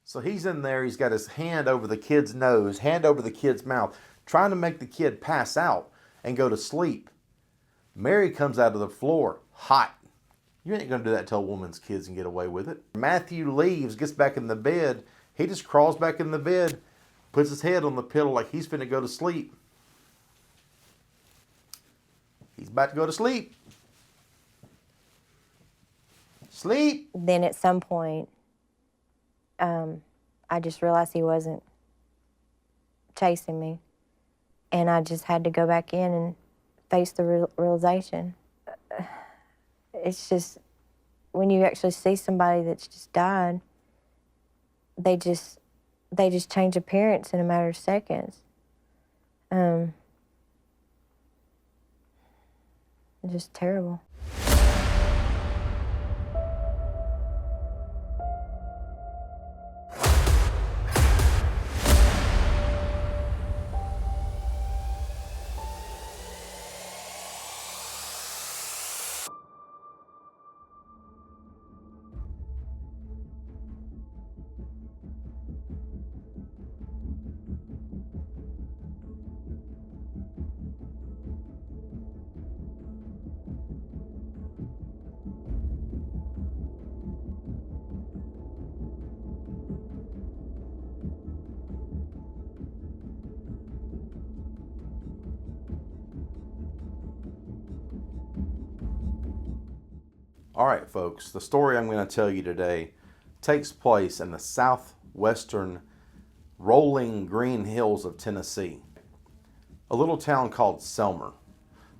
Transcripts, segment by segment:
So he's in there, he's got his hand over the kid's nose, hand over the kid's mouth, trying to make the kid pass out and go to sleep. Mary comes out of the floor, hot. You ain't gonna do that to a woman's kids and get away with it. Matthew leaves, gets back in the bed. He just crawls back in the bed, puts his head on the pillow like he's finna go to sleep. He's about to go to sleep. Sleep. Then at some point, I just realized he wasn't chasing me. And I just had to go back in and face the realization. It's just, when you actually see somebody that's just died, they just change appearance in a matter of seconds. Just terrible. All right, folks, the story I'm going to tell you today takes place in the southwestern rolling green hills of Tennessee, a little town called Selmer.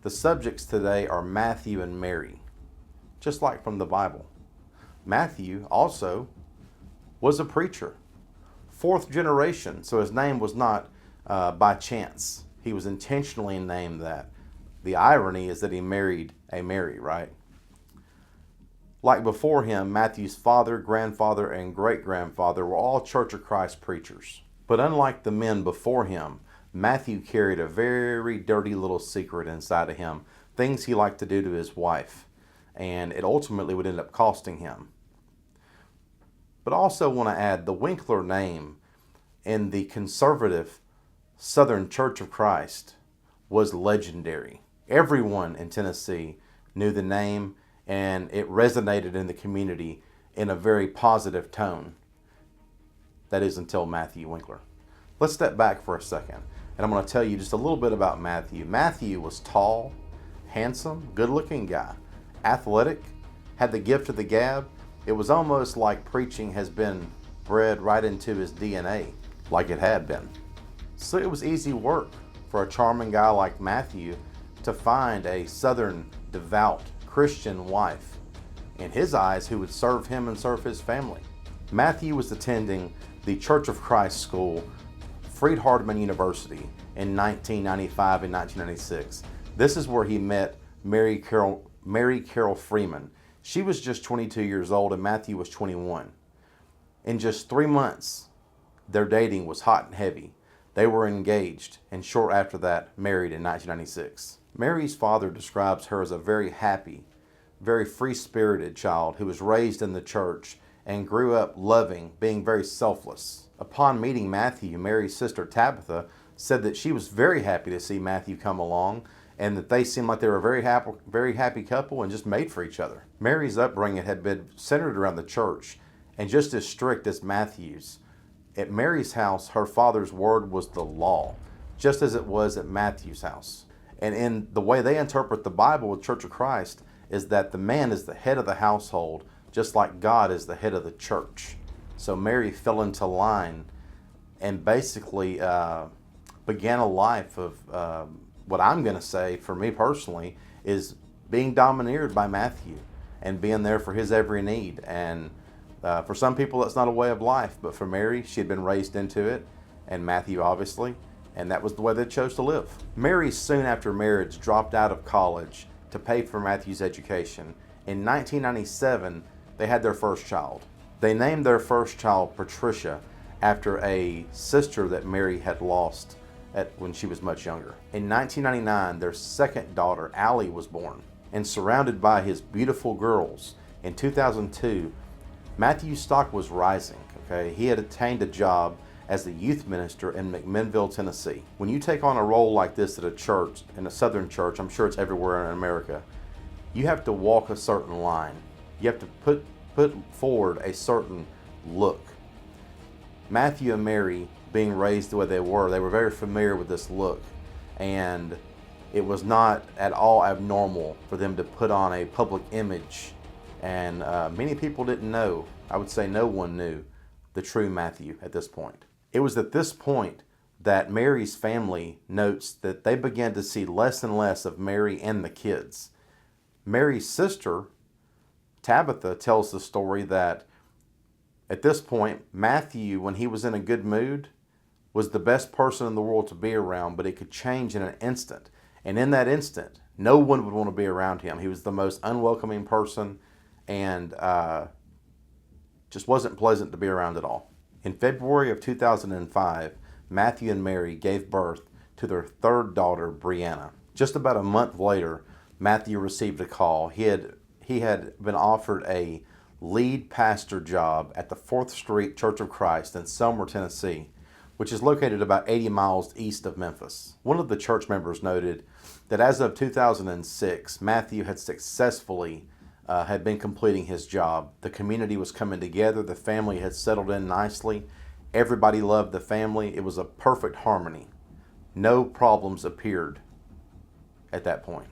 The subjects today are Matthew and Mary, just like from the Bible. Matthew also was a preacher, fourth generation, so his name was not by chance. He was intentionally named that. The irony is that he married a Mary, right? Like before him, Matthew's father, grandfather, and great-grandfather were all Church of Christ preachers. But unlike the men before him, Matthew carried a very dirty little secret inside of him, things he liked to do to his wife, and it ultimately would end up costing him. But I also want to add the Winkler name in the conservative Southern Church of Christ was legendary. Everyone in Tennessee knew the name, and it resonated in the community in a very positive tone. That is until Matthew Winkler. Let's step back for a second, and I'm going to tell you just a little bit about Matthew. Matthew was tall, handsome, good-looking guy, athletic, had the gift of the gab. It was almost like preaching has been bred right into his DNA, like it had been. So it was easy work for a charming guy like Matthew to find a Southern devout Christian wife, in his eyes, who would serve him and serve his family. Matthew was attending the Church of Christ school, Freed-Hardeman University, in 1995 and 1996. This is where he met Mary Carol Freeman. She was just 22 years old and Matthew was 21. In just 3 months, their dating was hot and heavy. They were engaged and short after that, married in 1996. Mary's father describes her as a very happy, very free-spirited child who was raised in the church and grew up loving, being very selfless. Upon meeting Matthew, Mary's sister Tabitha said that she was very happy to see Matthew come along and that they seemed like they were a very happy couple and just made for each other. Mary's upbringing had been centered around the church and just as strict as Matthew's. At Mary's house, her father's word was the law, just as it was at Matthew's house. And in the way they interpret the Bible with Church of Christ is that the man is the head of the household, just like God is the head of the church. So Mary fell into line and basically began a life of what I'm going to say, for me personally, is being domineered by Matthew and being there for his every need. And for some people, that's not a way of life, but for Mary, she had been raised into it, and Matthew obviously, and that was the way they chose to live. Mary, soon after marriage, dropped out of college to pay for Matthew's education. In 1997, they had their first child. They named their first child Patricia after a sister that Mary had lost when she was much younger. In 1999, their second daughter, Allie, was born. And surrounded by his beautiful girls, in 2002, Matthew's stock was rising. Okay, he had attained a job as a youth minister in McMinnville, Tennessee. When you take on a role like this at a church, in a southern church, I'm sure it's everywhere in America, you have to walk a certain line. You have to put forward a certain look. Matthew and Mary, being raised the way they were very familiar with this look, and it was not at all abnormal for them to put on a public image, and many people didn't know, I would say no one knew, the true Matthew at this point. It was at this point that Mary's family notes that they began to see less and less of Mary and the kids. Mary's sister, Tabitha, tells the story that at this point, Matthew, when he was in a good mood, was the best person in the world to be around, but it could change in an instant. And in that instant, no one would want to be around him. He was the most unwelcoming person and just wasn't pleasant to be around at all. In February of 2005, Matthew and Mary gave birth to their third daughter, Brianna. Just about a month later, Matthew received a call. He had been offered a lead pastor job at the 4th Street Church of Christ in Selmer, Tennessee, which is located about 80 miles east of Memphis. One of the church members noted that as of 2006, Matthew had successfully had been completing his job. The community was coming together. The family had settled in nicely. Everybody loved the family. It was a perfect harmony. No problems appeared at that point.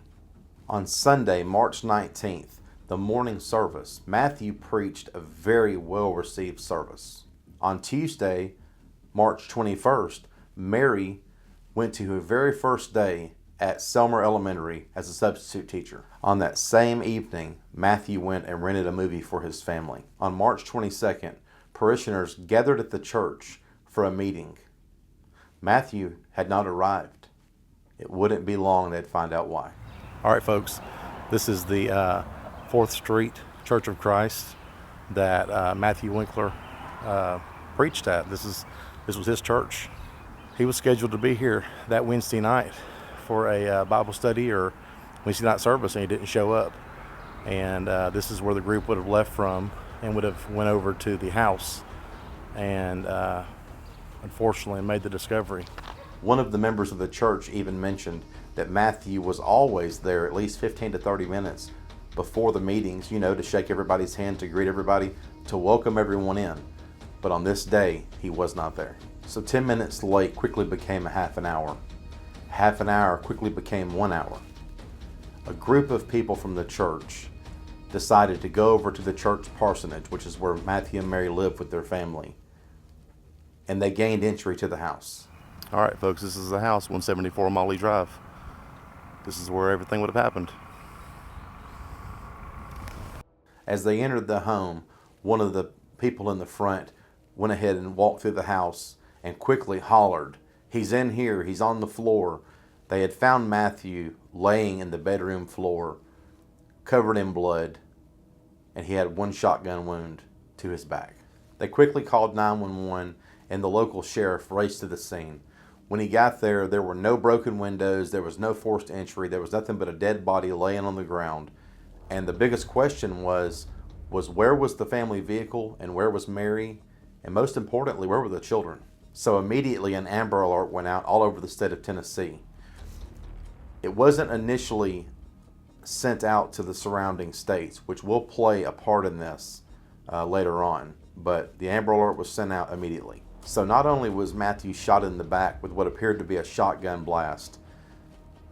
On Sunday, March 19th, the morning service, Matthew preached a very well-received service. On Tuesday, March 21st, Mary went to her very first day at Selmer Elementary as a substitute teacher. On that same evening, Matthew went and rented a movie for his family. On March 22nd, parishioners gathered at the church for a meeting. Matthew had not arrived. It wouldn't be long they'd find out why. All right, folks, this is the 4th Street Church of Christ that Matthew Winkler preached at. This was his church. He was scheduled to be here that Wednesday night for a Bible study or Wednesday night service, and he didn't show up. And this is where the group would have left from and would have went over to the house and unfortunately made the discovery. One of the members of the church even mentioned that Matthew was always there at least 15 to 30 minutes before the meetings, to shake everybody's hand, to greet everybody, to welcome everyone in. But on this day, he was not there. So 10 minutes late quickly became a half an hour. Half an hour quickly became 1 hour. A group of people from the church decided to go over to the church parsonage, which is where Matthew and Mary lived with their family, and they gained entry to the house. All right, folks, this is the house, 174 Molly Drive. This is where everything would have happened. As they entered the home, one of the people in the front went ahead and walked through the house and quickly hollered, "He's in here, he's on the floor." They had found Matthew laying in the bedroom floor, covered in blood, and he had one shotgun wound to his back. They quickly called 911, and the local sheriff raced to the scene. When he got there, there were no broken windows, there was no forced entry, there was nothing but a dead body laying on the ground. And the biggest question was where was the family vehicle, and where was Mary, and most importantly, where were the children? So immediately an Amber Alert went out all over the state of Tennessee. It wasn't initially sent out to the surrounding states, which will play a part in this later on, but the Amber Alert was sent out immediately. So not only was Matthew shot in the back with what appeared to be a shotgun blast,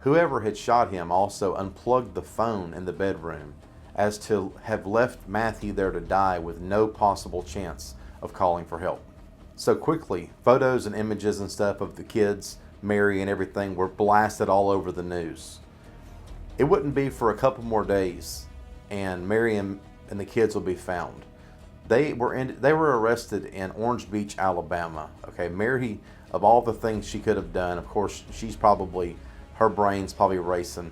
whoever had shot him also unplugged the phone in the bedroom as to have left Matthew there to die with no possible chance of calling for help. So quickly, photos and images and stuff of the kids, Mary and everything were blasted all over the news. It wouldn't be for a couple more days and Mary and the kids would be found. They were arrested in Orange Beach, Alabama. Okay, Mary, of all the things she could have done, of course, her brain's probably racing.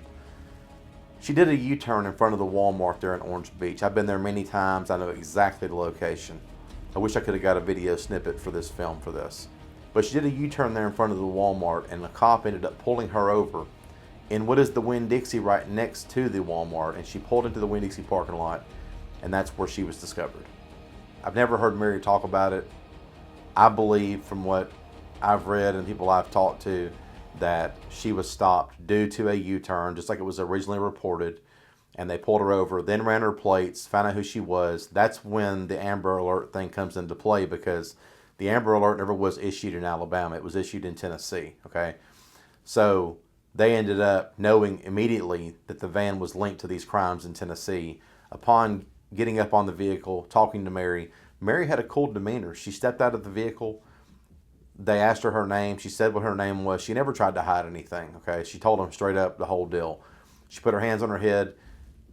She did a U-turn in front of the Walmart there in Orange Beach. I've been there many times. I know exactly the location. I wish I could have got a video snippet for this film for this. But she did a U-turn there in front of the Walmart, and the cop ended up pulling her over in what is the Winn-Dixie right next to the Walmart, and she pulled into the Winn-Dixie parking lot, and that's where she was discovered. I've never heard Mary talk about it. I believe from what I've read and people I've talked to that she was stopped due to a U-turn, just like it was originally reported, and they pulled her over, then ran her plates, found out who she was. That's when the Amber Alert thing comes into play, because the Amber Alert never was issued in Alabama. It was issued in Tennessee, okay? So they ended up knowing immediately that the van was linked to these crimes in Tennessee. Upon getting up on the vehicle, talking to Mary, Mary had a cool demeanor. She stepped out of the vehicle. They asked her name. She said what her name was. She never tried to hide anything, okay? She told them straight up the whole deal. She put her hands on her head,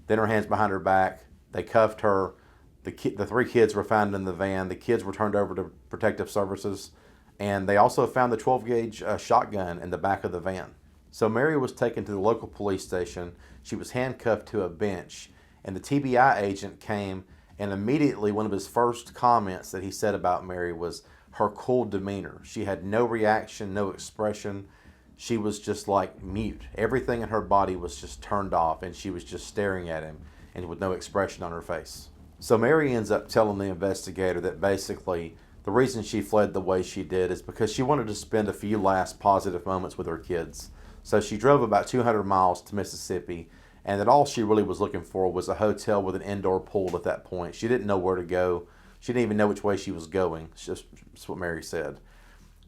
then her hands behind her back. They cuffed her. The 3 kids were found in the van. The kids were turned over to protective services. And they also found the 12-gauge shotgun in the back of the van. So Mary was taken to the local police station. She was handcuffed to a bench. And the TBI agent came, and immediately one of his first comments that he said about Mary was her cool demeanor. She had no reaction, no expression. She was just like mute. Everything in her body was just turned off, and she was just staring at him and with no expression on her face. So Mary ends up telling the investigator that basically the reason she fled the way she did is because she wanted to spend a few last positive moments with her kids. So she drove about 200 miles to Mississippi, and that all she really was looking for was a hotel with an indoor pool at that point. She didn't know where to go. She didn't even know which way she was going. It's just what Mary said.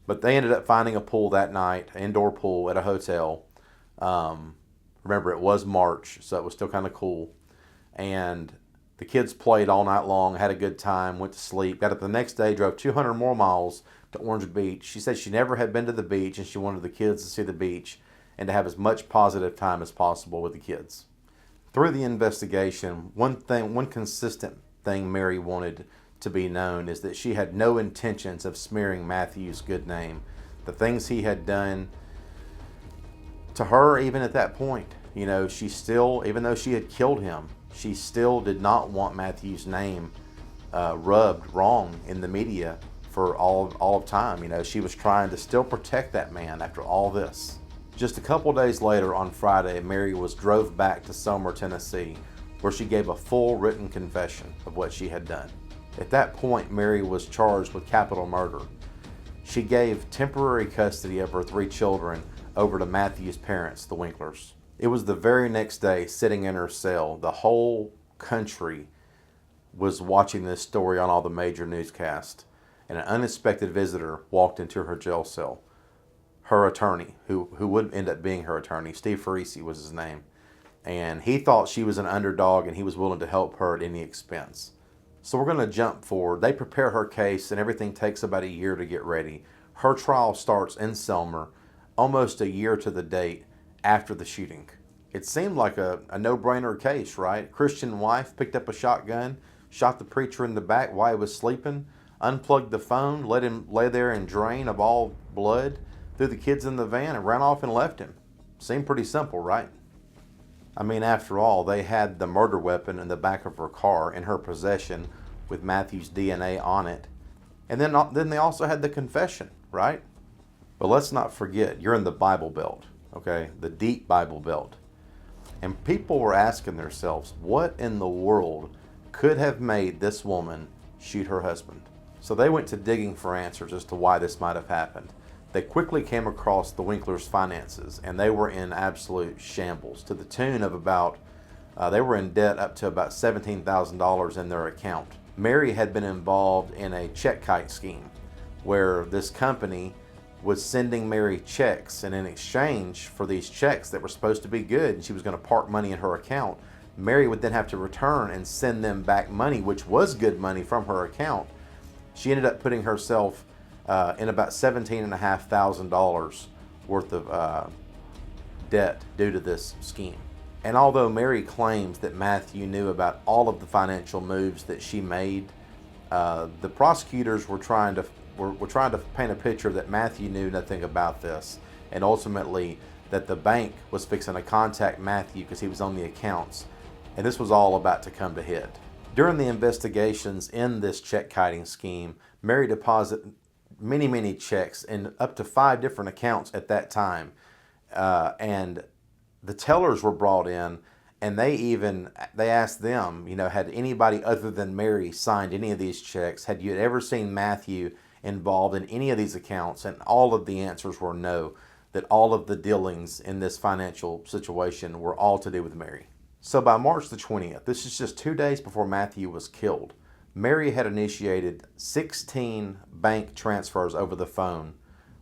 But they ended up finding a pool that night, an indoor pool at a hotel. Remember, it was March, so it was still kind of cool. And the kids played all night long, had a good time, went to sleep, got up the next day, drove 200 more miles to Orange Beach. She said she never had been to the beach, and she wanted the kids to see the beach and to have as much positive time as possible with the kids. Through the investigation, one consistent thing Mary wanted to be known is that she had no intentions of smearing Matthew's good name. The things he had done to her, even at that point, she still, even though she had killed him, she still did not want Matthew's name rubbed wrong in the media for all of time. She was trying to still protect that man after all this. Just a couple days later, on Friday, Mary was drove back to Selmer, Tennessee, where she gave a full written confession of what she had done. At that point, Mary was charged with capital murder. She gave temporary custody of her 3 children over to Matthew's parents, the Winklers. It was the very next day, sitting in her cell. The whole country was watching this story on all the major newscasts, and an unexpected visitor walked into her jail cell. Her attorney, who would end up being her attorney, Steve Farisi was his name, and he thought she was an underdog and he was willing to help her at any expense. So we're going to jump forward. They prepare her case, and everything takes about a year to get ready. Her trial starts in Selmer almost a year to the date after the shooting. It seemed like a no-brainer case, right? Christian wife picked up a shotgun, shot the preacher in the back while he was sleeping, unplugged the phone, let him lay there and drain of all blood, threw the kids in the van, and ran off and left him. Seemed pretty simple, right? I mean, after all, they had the murder weapon in the back of her car in her possession with Matthew's DNA on it. And then they also had the confession, right? But let's not forget, you're in the Bible Belt, okay? The deep Bible Belt. And people were asking themselves, what in the world could have made this woman shoot her husband? So they went to digging for answers as to why this might have happened. They quickly came across the Winklers' finances, and they were in absolute shambles to the tune of about, they were in debt up to about $17,000 in their account. Mary had been involved in a check kite scheme where this company was sending Mary checks, and in exchange for these checks that were supposed to be good, and she was going to park money in her account, Mary would then have to return and send them back money, which was good money from her account. She ended up putting herself in about $17,500 worth of debt due to this scheme. And although Mary claims that Matthew knew about all of the financial moves that she made, the prosecutors were trying to paint a picture that Matthew knew nothing about this, and ultimately that the bank was fixing to contact Matthew because he was on the accounts, and this was all about to come to head. During the investigations in this check kiting scheme, Mary deposited many checks in up to 5 different accounts at that time, and the tellers were brought in, and they asked them, had anybody other than Mary signed any of these checks? Had you ever seen Matthew involved in any of these accounts, and all of the answers were no, that all of the dealings in this financial situation were all to do with Mary. So by March the 20th, this is just 2 days before Matthew was killed, Mary had initiated 16 bank transfers over the phone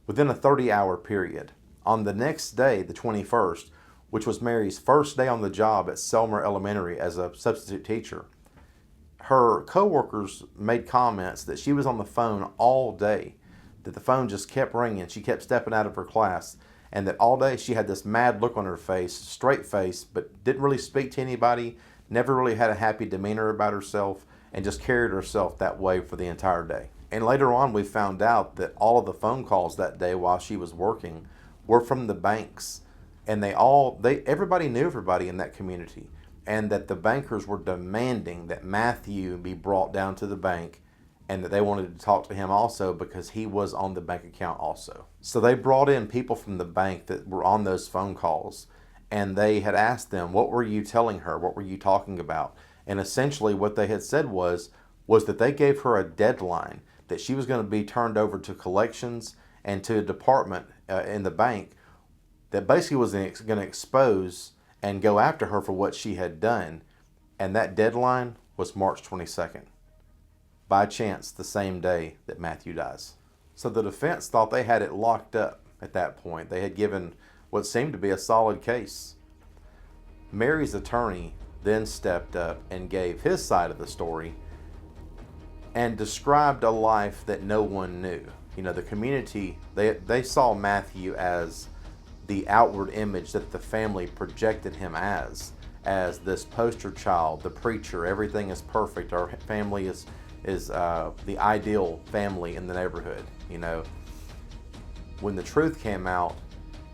within a 30-hour period. On the next day, the 21st, which was Mary's first day on the job at Selmer Elementary as a substitute teacher, her coworkers made comments that she was on the phone all day, that the phone just kept ringing, she kept stepping out of her class, and that all day she had this mad look on her face, straight face, but didn't really speak to anybody, never really had a happy demeanor about herself, and just carried herself that way for the entire day. And later on, we found out that all of the phone calls that day while she was working were from the banks, and everybody knew everybody in that community, and that the bankers were demanding that Matthew be brought down to the bank, and that they wanted to talk to him also because he was on the bank account also. So they brought in people from the bank that were on those phone calls, and they had asked them, what were you telling her? What were you talking about? And essentially what they had said was that they gave her a deadline, that she was going to be turned over to collections and to a department in the bank that basically was going to expose and go after her for what she had done. And that deadline was March 22nd. By chance, the same day that Matthew dies. So the defense thought they had it locked up at that point. They had given what seemed to be a solid case. Mary's attorney then stepped up and gave his side of the story and described a life that no one knew. You know, the community, they saw Matthew as the outward image that the family projected him as this poster child, the preacher, everything is perfect, our family is the ideal family in the neighborhood. You know, when the truth came out,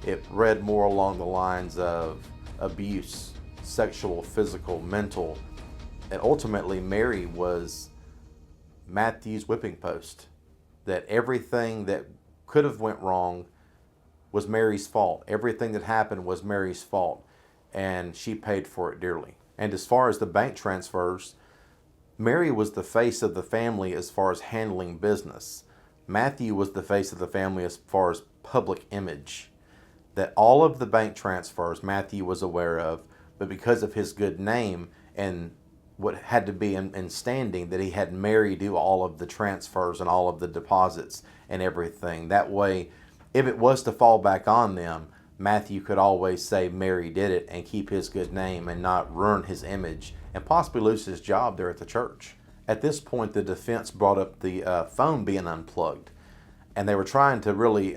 it read more along the lines of abuse, sexual, physical, mental, and ultimately Mary was Matthew's whipping post, that everything that could have went wrong was Mary's fault. Everything that happened was Mary's fault, and she paid for it dearly. And as far as the bank transfers, Mary was the face of the family as far as handling business. Matthew was the face of the family as far as public image. That all of the bank transfers Matthew was aware of, but because of his good name and what had to be in standing, that he had Mary do all of the transfers and all of the deposits and everything. That way, if it was to fall back on them, Matthew could always say Mary did it and keep his good name and not ruin his image and possibly lose his job there at the church. At this point, the defense brought up the phone being unplugged, and they were trying to really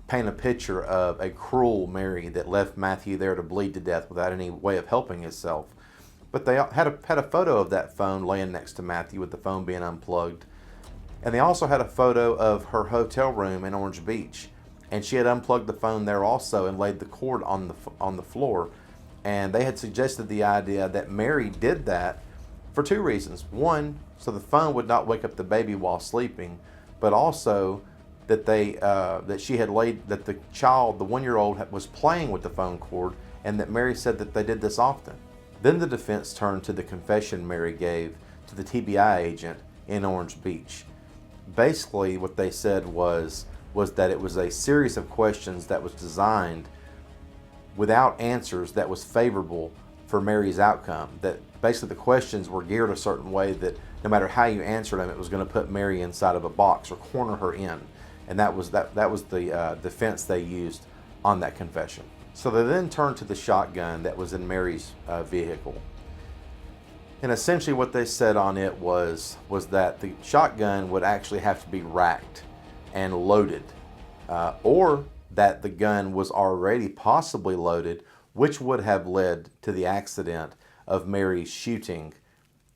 paint a picture of a cruel Mary that left Matthew there to bleed to death without any way of helping himself. But they had a photo of that phone laying next to Matthew with the phone being unplugged. And they also had a photo of her hotel room in Orange Beach. And she had unplugged the phone there also and laid the cord on the floor. And they had suggested the idea that Mary did that for two reasons. One, so the phone would not wake up the baby while sleeping, but also that that the child, the 1-year-old, was playing with the phone cord, and that Mary said that they did this often. Then the defense turned to the confession Mary gave to the TBI agent in Orange Beach. Basically, what they said was that it was a series of questions that was designed without answers that was favorable for Mary's outcome. That basically the questions were geared a certain way that no matter how you answered them, it was going to put Mary inside of a box or corner her in. And that was the defense they used on that confession. So they then turned to the shotgun that was in Mary's vehicle. And essentially what they said on it was that the shotgun would actually have to be racked and loaded, or that the gun was already possibly loaded, which would have led to the accident of Mary shooting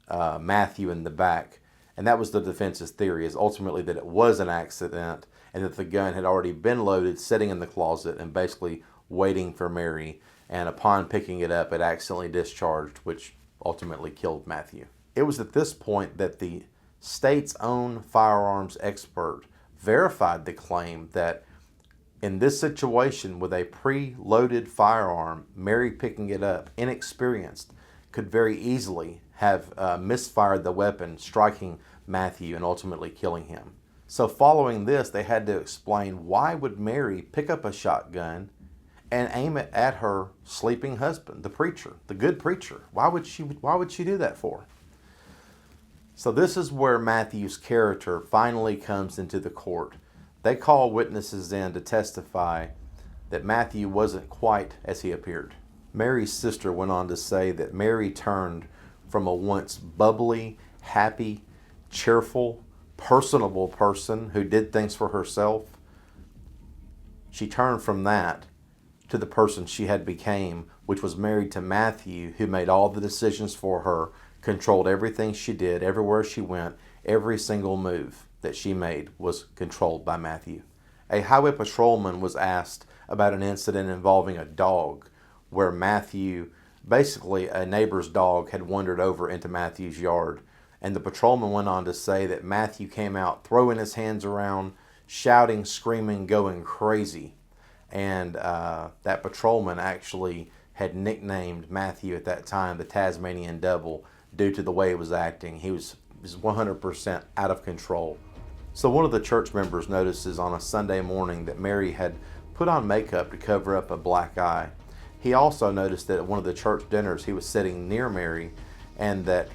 Matthew in the back. And that was the defense's theory, is ultimately that it was an accident and that the gun had already been loaded, sitting in the closet and basically waiting for Mary. And upon picking it up, it accidentally discharged, which ultimately killed Matthew. It was at this point that the state's own firearms expert verified the claim that in this situation with a pre-loaded firearm, Mary picking it up, inexperienced, could very easily have misfired the weapon, striking Matthew and ultimately killing him. So following this, they had to explain, why would Mary pick up a shotgun and aim it at her sleeping husband, the preacher, the good preacher? Why would she do that for? So this is where Matthew's character finally comes into the court. They call witnesses in to testify that Matthew wasn't quite as he appeared. Mary's sister went on to say that Mary turned from a once bubbly, happy, cheerful, personable person who did things for herself. She turned from that to the person she had became, which was married to Matthew, who made all the decisions for her, controlled everything she did, everywhere she went. Every single move that she made was controlled by Matthew. A highway patrolman was asked about an incident involving a dog where Matthew, basically a neighbor's dog, had wandered over into Matthew's yard. And the patrolman went on to say that Matthew came out throwing his hands around, shouting, screaming, going crazy. And that patrolman actually had nicknamed Matthew at that time the Tasmanian Devil due to the way he was acting. He was 100% out of control. So one of the church members notices on a Sunday morning that Mary had put on makeup to cover up a black eye. He also noticed that at one of the church dinners he was sitting near Mary, and that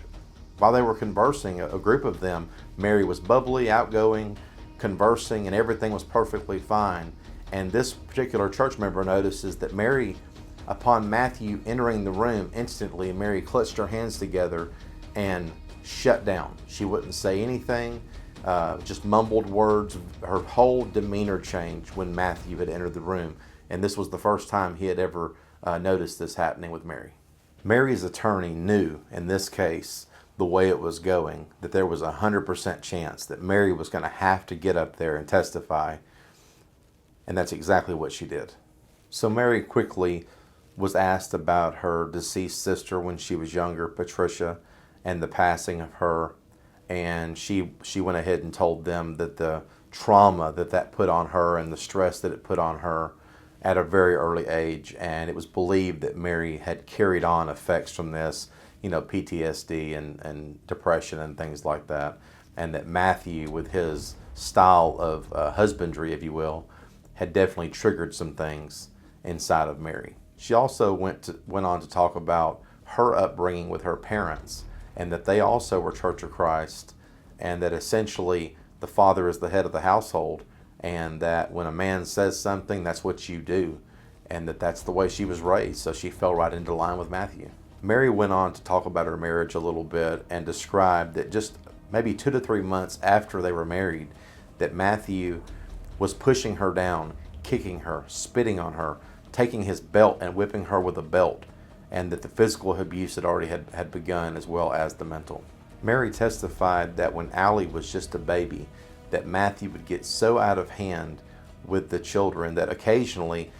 while they were conversing, a group of them, Mary was bubbly, outgoing, conversing, and everything was perfectly fine. And this particular church member notices that Mary, upon Matthew entering the room, instantly Mary clutched her hands together and shut down. She wouldn't say anything, just mumbled words. Her whole demeanor changed when Matthew had entered the room. And this was the first time he had ever noticed this happening with Mary. Mary's attorney knew in this case, the way it was going, that there was a 100% chance that Mary was going to have to get up there and testify. And that's exactly what she did. So Mary quickly was asked about her deceased sister when she was younger, Patricia, and the passing of her. And she went ahead and told them that the trauma that put on her and the stress that it put on her at a very early age. And it was believed that Mary had carried on effects from this, PTSD and depression and things like that. And that Matthew, with his style of husbandry, if you will, had definitely triggered some things inside of Mary. She also went on to talk about her upbringing with her parents, and that they also were Church of Christ, and that essentially the father is the head of the household, and that when a man says something, that's what you do, and that's the way she was raised. So she fell right into line with Matthew. Mary went on to talk about her marriage a little bit and described that just maybe 2 to 3 months after they were married, that Matthew was pushing her down, kicking her, spitting on her, taking his belt and whipping her with a belt, and that the physical abuse had begun, as well as the mental. Mary testified that when Allie was just a baby, that Matthew would get so out of hand with the children that occasionally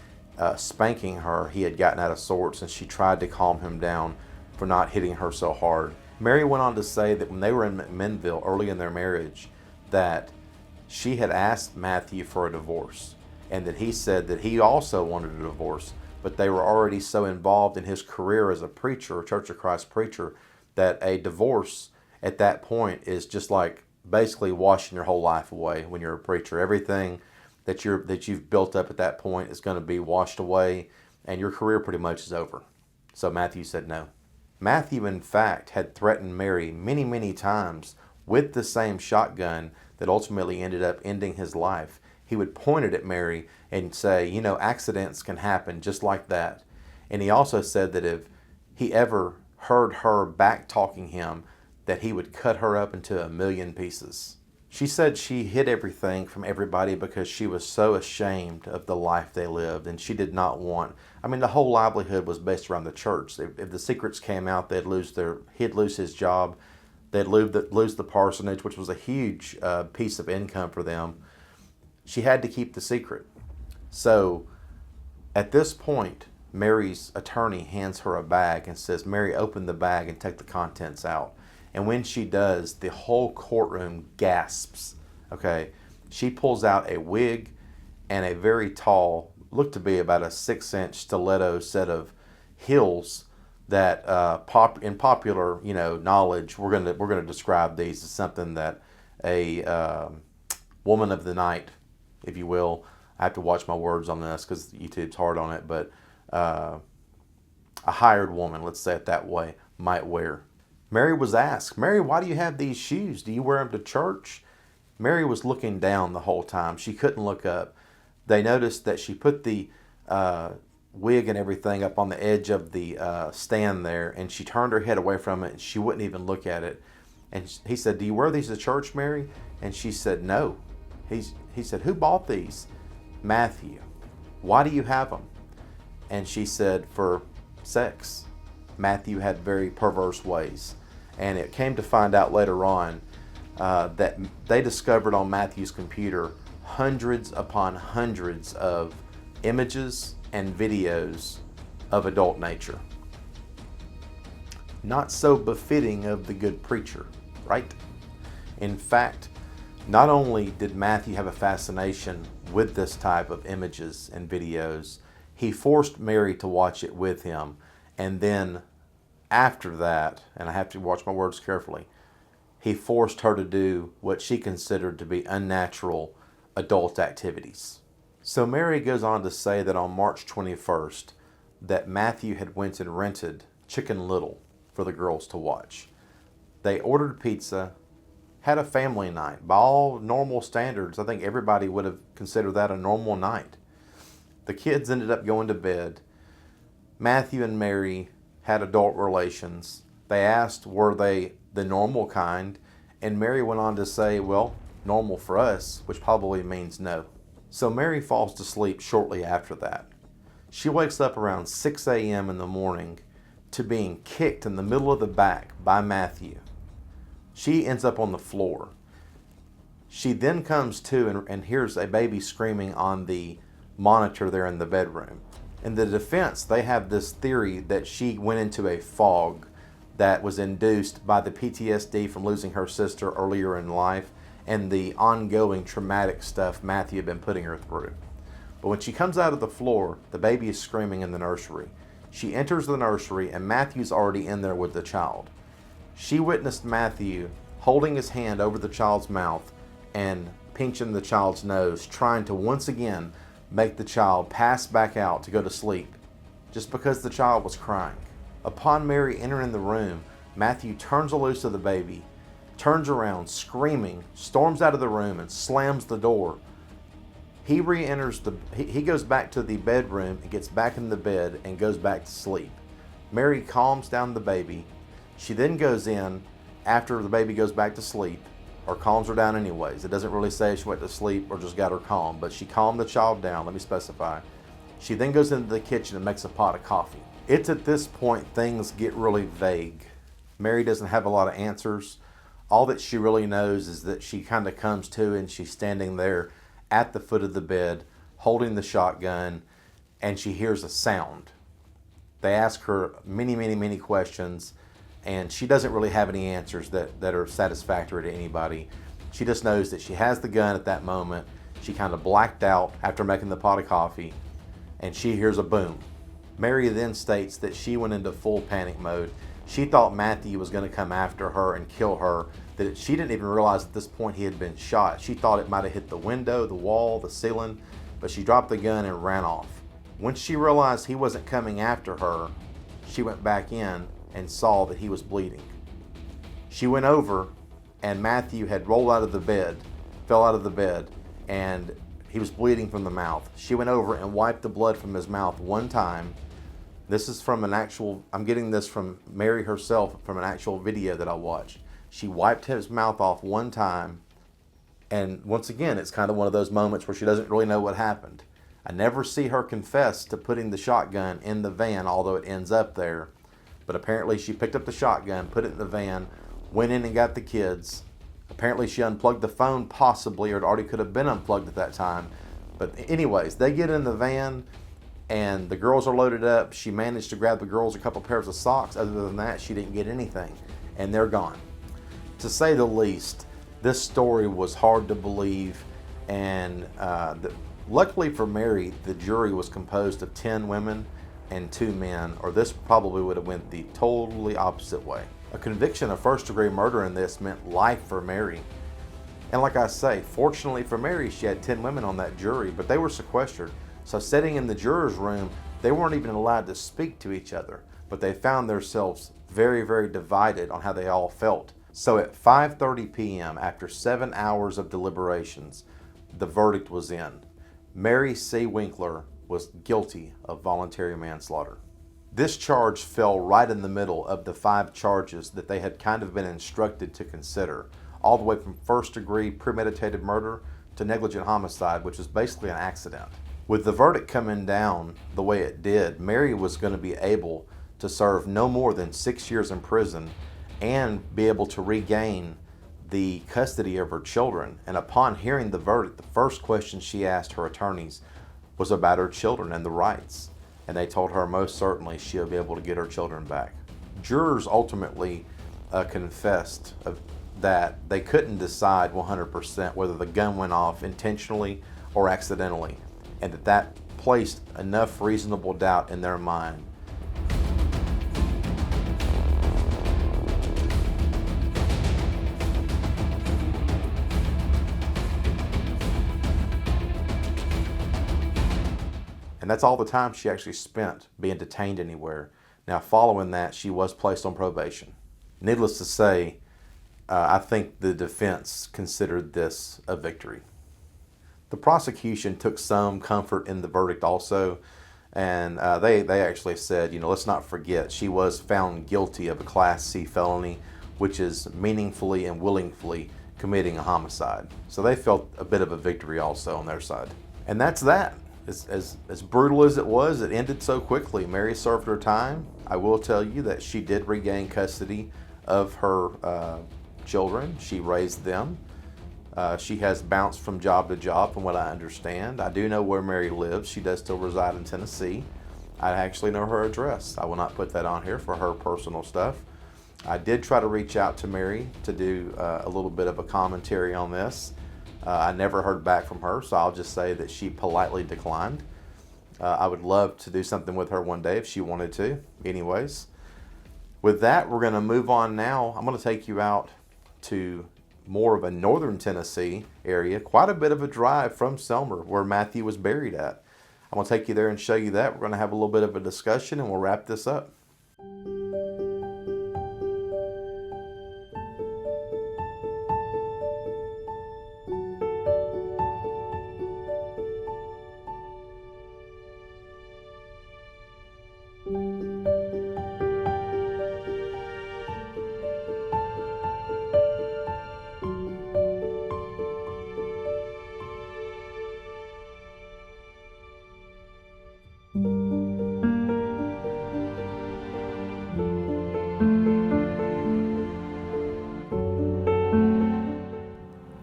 spanking her, he had gotten out of sorts, and she tried to calm him down for not hitting her so hard. Mary went on to say that when they were in McMinnville early in their marriage, that she had asked Matthew for a divorce, and that he said that he also wanted a divorce, but they were already so involved in his career as a preacher, a Church of Christ preacher, that a divorce at that point is just like basically washing your whole life away when you're a preacher. Everything that you've built up at that point is going to be washed away, and your career pretty much is over. So Matthew said no. Matthew, in fact, had threatened Mary many, many times with the same shotgun that ultimately ended up ending his life. He would point it at Mary and say, accidents can happen just like that. And he also said that if he ever heard her back talking him, that he would cut her up into 1,000,000 pieces. She said she hid everything from everybody because she was so ashamed of the life they lived, and she did not want, the whole livelihood was based around the church. If the secrets came out, he'd lose his job. They'd lose the parsonage, which was a huge piece of income for them. She had to keep the secret. So at this point, Mary's attorney hands her a bag and says, "Mary, open the bag and take the contents out." And when she does, the whole courtroom gasps. Okay, she pulls out a wig and a very tall, looked to be about a 6-inch stiletto set of heels that in popular knowledge, we're gonna describe these as something that a woman of the night, if you will. I have to watch my words on this because YouTube's hard on it, but a hired woman, let's say it that way, might wear. Mary was asked, "Mary, why do you have these shoes? Do you wear them to church?" Mary was looking down the whole time. She couldn't look up. They noticed that she put the wig and everything up on the edge of the stand there, and she turned her head away from it, and she wouldn't even look at it. And he said, "Do you wear these to church, Mary?" And she said, "No." He said, "Who bought these?" "Matthew." "Why do you have them?" And she said, "For sex." Matthew had very perverse ways. And it came to find out later on that they discovered on Matthew's computer hundreds upon hundreds of images and videos of adult nature. Not so befitting of the good preacher, right? In fact, not only did Matthew have a fascination with this type of images and videos, he forced Mary to watch it with him. And then after that, and I have to watch my words carefully, he forced her to do what she considered to be unnatural adult activities. So Mary goes on to say that on March 21st, that Matthew had went and rented Chicken Little for the girls to watch. They ordered pizza, had a family night. By all normal standards, I think everybody would have considered that a normal night. The kids ended up going to bed. Matthew and Mary had adult relations. They asked, were they the normal kind? And Mary went on to say, well, normal for us, which probably means no. So Mary falls to sleep shortly after that. She wakes up around 6 a.m. in the morning to being kicked in the middle of the back by Matthew. She ends up on the floor. She then comes to and hears a baby screaming on the monitor there in the bedroom. In the defense, they have this theory that she went into a fog that was induced by the PTSD from losing her sister earlier in life and the ongoing traumatic stuff Matthew had been putting her through. But when she comes out of the floor, the baby is screaming in the nursery. She enters the nursery and Matthew's already in there with the child. She witnessed Matthew holding his hand over the child's mouth and pinching the child's nose, trying to once again make the child pass back out to go to sleep, just because the child was crying. Upon Mary entering the room, Matthew turns loose of the baby, turns around screaming, storms out of the room and slams the door. He he goes back to the bedroom and gets back in the bed and goes back to sleep. Mary calms down the baby. She then goes in after the baby goes back to sleep, or calms her down anyways. It doesn't really say if she went to sleep or just got her calm, but she calmed the child down, let me specify. She then goes into the kitchen and makes a pot of coffee. It's at this point things get really vague. Mary doesn't have a lot of answers. All that she really knows is that she kind of comes to and she's standing there at the foot of the bed holding the shotgun, and she hears a sound. They ask her many questions, and she doesn't really have any answers that are satisfactory to anybody. She just knows that she has the gun at that moment. She kind of blacked out after making the pot of coffee, and she hears a boom. Mary then states that she went into full panic mode. She thought Matthew was going to come after her and kill her, that she didn't even realize at this point he had been shot. She thought it might have hit the window, the wall, the ceiling, but she dropped the gun and ran off. When she realized he wasn't coming after her, she went back in and saw that he was bleeding. She went over, and Matthew had rolled out of the bed, fell out of the bed, and he was bleeding from the mouth. She went over and wiped the blood from his mouth one time. This is from I'm getting this from Mary herself, from an actual video that I watched. She wiped his mouth off one time, and once again, it's kind of one of those moments where she doesn't really know what happened. I never see her confess to putting the shotgun in the van, although it ends up there. But apparently she picked up the shotgun, put it in the van, went in and got the kids. Apparently she unplugged the phone possibly, or it already could have been unplugged at that time. But anyways, they get in the van and the girls are loaded up. She managed to grab the girls a couple pairs of socks. Other than that, she didn't get anything. And they're gone. To say the least, this story was hard to believe. And luckily for Mary, the jury was composed of 10 women and 2 men, or this probably would have went the totally opposite way. A conviction of first-degree murder in this meant life for Mary. And like I say, fortunately for Mary, she had 10 women on that jury, but they were sequestered. So sitting in the jurors' room, they weren't even allowed to speak to each other, but they found themselves very, very divided on how they all felt. So at 5:30 p.m., after 7 hours of deliberations, the verdict was in. Mary C. Winkler was guilty of voluntary manslaughter. This charge fell right in the middle of the 5 charges that they had kind of been instructed to consider, all the way from first-degree premeditated murder to negligent homicide, which is basically an accident. With the verdict coming down the way it did, Mary was going to be able to serve no more than 6 years in prison and be able to regain the custody of her children. And upon hearing the verdict, the first question she asked her attorneys was about her children and the rights. And they told her most certainly she'll be able to get her children back. Jurors ultimately confessed that they couldn't decide 100% whether the gun went off intentionally or accidentally, and that placed enough reasonable doubt in their mind. And that's all the time she actually spent being detained anywhere. Now, following that, she was placed on probation. Needless to say, I think the defense considered this a victory. The prosecution took some comfort in the verdict also, and they actually said, let's not forget, she was found guilty of a Class C felony, which is meaningfully and willingly committing a homicide. So they felt a bit of a victory also on their side. And that's that. As brutal as it was, it ended so quickly. Mary served her time. I will tell you that she did regain custody of her children. She raised them. She has bounced from job to job, from what I understand. I do know where Mary lives. She does still reside in Tennessee. I actually know her address. I will not put that on here for her personal stuff. I did try to reach out to Mary to do a little bit of a commentary on this. I never heard back from her, so I'll just say that she politely declined. I would love to do something with her one day if she wanted to. Anyways, with that, we're going to move on now. I'm going to take you out to more of a northern Tennessee area, quite a bit of a drive from Selmer, where Matthew was buried at. I'm going to take you there and show you that. We're going to have a little bit of a discussion, and we'll wrap this up.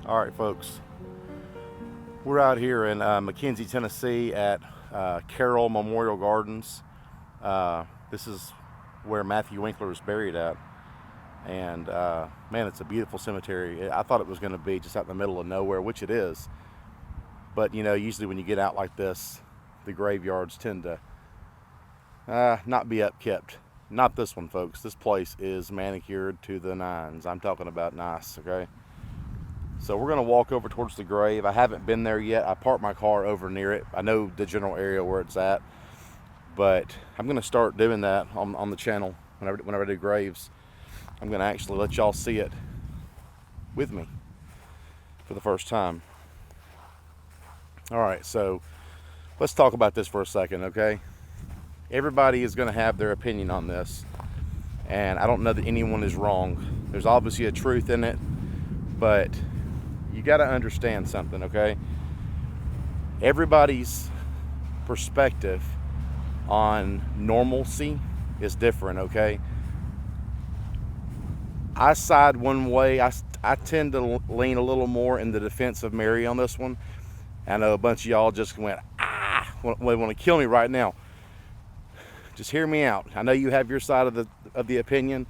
All right, folks, we're out here in McKenzie, Tennessee at Carol Memorial Gardens. This is where Matthew Winkler is buried at. And man, it's a beautiful cemetery. I thought it was going to be just out in the middle of nowhere, which it is. But usually when you get out like this, the graveyards tend to not be upkept. Not this one, folks. This place is manicured to the nines. I'm talking about nice, okay? So we're going to walk over towards the grave. I haven't been there yet. I parked my car over near it. I know the general area where it's at, but I'm going to start doing that on the channel whenever I do graves. I'm going to actually let y'all see it with me for the first time. All right, so let's talk about this for a second, okay? Everybody is going to have their opinion on this, and I don't know that anyone is wrong. There's obviously a truth in it, but you got to understand something, okay? Everybody's perspective on normalcy is different, okay? I side one way. I tend to lean a little more in the defense of Mary on this one. I know a bunch of y'all just went, want to kill me right now. Just hear me out. I know you have your side of the opinion.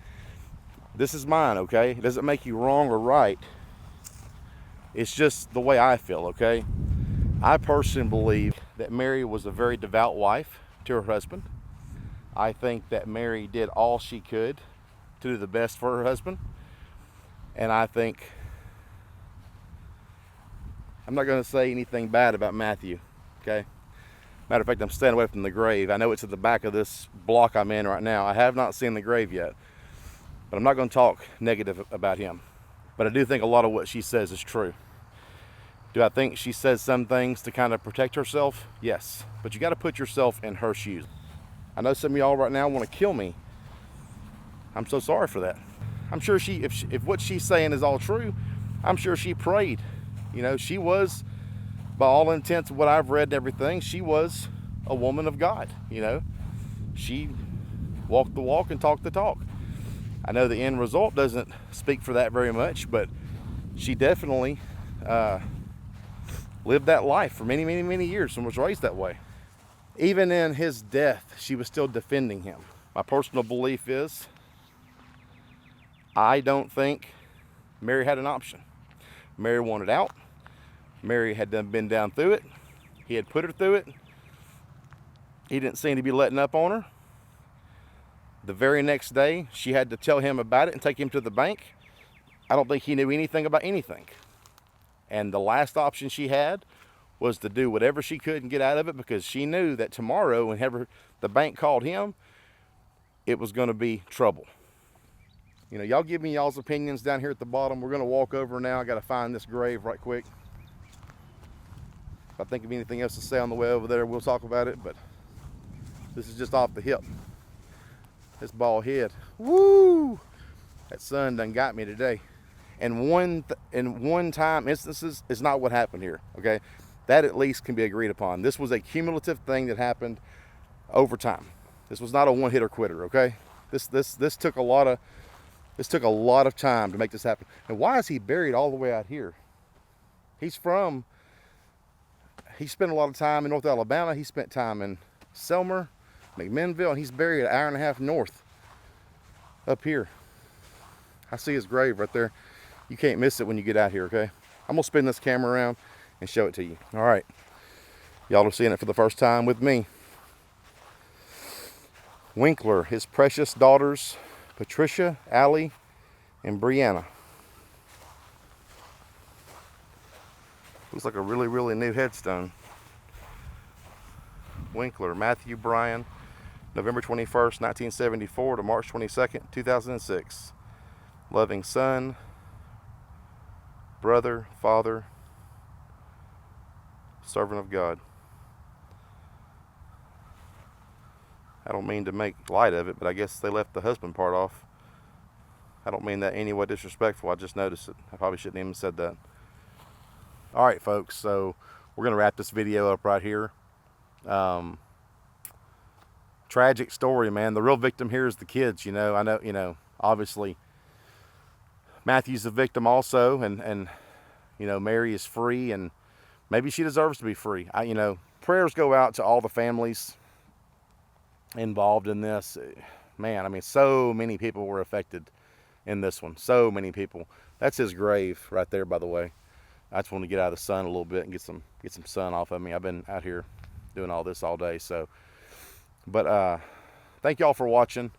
This is mine, okay? It doesn't make you wrong or right. It's just the way I feel, okay? I personally believe that Mary was a very devout wife to her husband. I think that Mary did all she could to do the best for her husband. And I think I'm not going to say anything bad about Matthew, okay? Matter of fact, I'm staying away from the grave. I know it's at the back of this block I'm in right now. I have not seen the grave yet, but I'm not going to talk negative about him. But I do think a lot of what she says is true. Do I think she says some things to kind of protect herself? Yes, but you got to put yourself in her shoes. I know some of y'all right now want to kill me. I'm so sorry for that. I'm sure if what she's saying is all true, I'm sure she prayed. You know, she was, by all intents of what I've read and everything, she was a woman of God. You know, she walked the walk and talked the talk. I know the end result doesn't speak for that very much, but she definitely lived that life for many, many, many years and was raised that way. Even in his death, she was still defending him. My personal belief is, I don't think Mary had an option. Mary wanted out. Mary had been down through it. He had put her through it. He didn't seem to be letting up on her. The very next day, she had to tell him about it and take him to the bank. I don't think he knew anything about anything. And the last option she had was to do whatever she could and get out of it, because she knew that tomorrow, whenever the bank called him, it was going to be trouble. You know, y'all give me y'all's opinions down here at the bottom. We're going to walk over now. I got to find this grave right quick. If I think of anything else to say on the way over there, we'll talk about it, but this is just off the hip. This bald head, woo! That sun done got me today. And one time instances is not what happened here, okay? That at least can be agreed upon. This was a cumulative thing that happened over time. This was not a one-hitter quitter, okay? This took a lot of time to make this happen. And why is he buried all the way out here? He spent a lot of time in North Alabama. He spent time in Selmer, McMinnville, and he's buried an hour and a half north up here. I see his grave right there. You can't miss it when you get out here, okay? I'm gonna spin this camera around and show it to you. All right, y'all are seeing it for the first time with me. Winkler, his precious daughters, Patricia, Allie, and Brianna. Looks like a really, really new headstone. Winkler, Matthew Bryan, November 21st, 1974 to March 22nd, 2006. Loving son, brother, father, servant of God. I don't mean to make light of it, but I guess they left the husband part off. I don't mean that any way disrespectful. I just noticed it. I probably shouldn't even have said that. All right, folks, so we're going to wrap this video up right here. Tragic story, man. The real victim here is the kids, you know. I know, you know, obviously Matthew's the victim also, and you know, Mary is free, and maybe she deserves to be free. You know, prayers go out to all the families involved in this. Man, I mean, so many people were affected in this one. So many people. That's his grave right there, by the way. I just want to get out of the sun a little bit and get some sun off of me. I've been out here doing all this all day. So, but thank y'all for watching.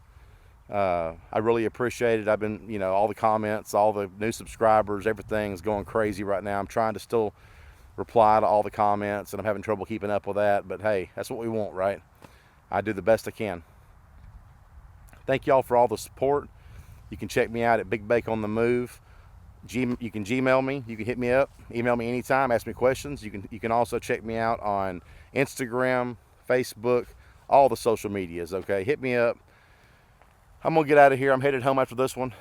I really appreciate it. I've been, you know, all the comments, all the new subscribers, everything's going crazy right now. I'm trying to still reply to all the comments, and I'm having trouble keeping up with that. But hey, that's what we want, right? I do the best I can. Thank y'all for all the support. You can check me out at Big Bake on the Move. You can Gmail me. You can hit me up. Email me anytime. Ask me questions. You can also check me out on Instagram, Facebook, all the social medias. Okay, hit me up. I'm gonna get out of here. I'm headed home after this one.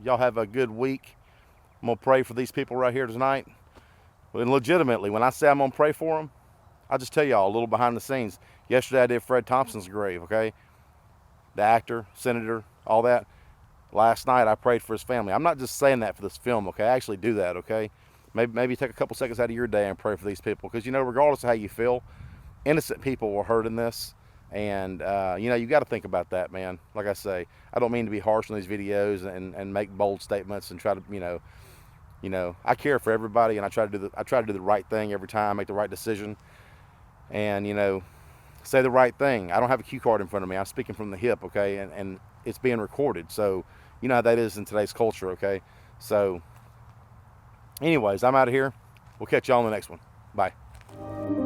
Y'all have a good week. I'm gonna pray for these people right here tonight. And legitimately, when I say I'm gonna pray for them, I'll just tell y'all a little behind the scenes. Yesterday I did Fred Thompson's grave. Okay, the actor, senator, all that. Last night I prayed for his family. I'm not just saying that for this film, okay? I actually do that, okay? Maybe take a couple seconds out of your day and pray for these people, because, you know, regardless of how you feel, innocent people were hurt in this, and you know, you got to think about that, man. Like I say, I don't mean to be harsh on these videos and make bold statements and try to, you know, I care for everybody, and I try to do the right thing every time, make the right decision, and, you know, say the right thing. I don't have a cue card in front of me. I'm speaking from the hip, okay? And it's being recorded, so you know how that is in today's culture, okay? So anyways, I'm out of here. We'll catch you on the next one. Bye.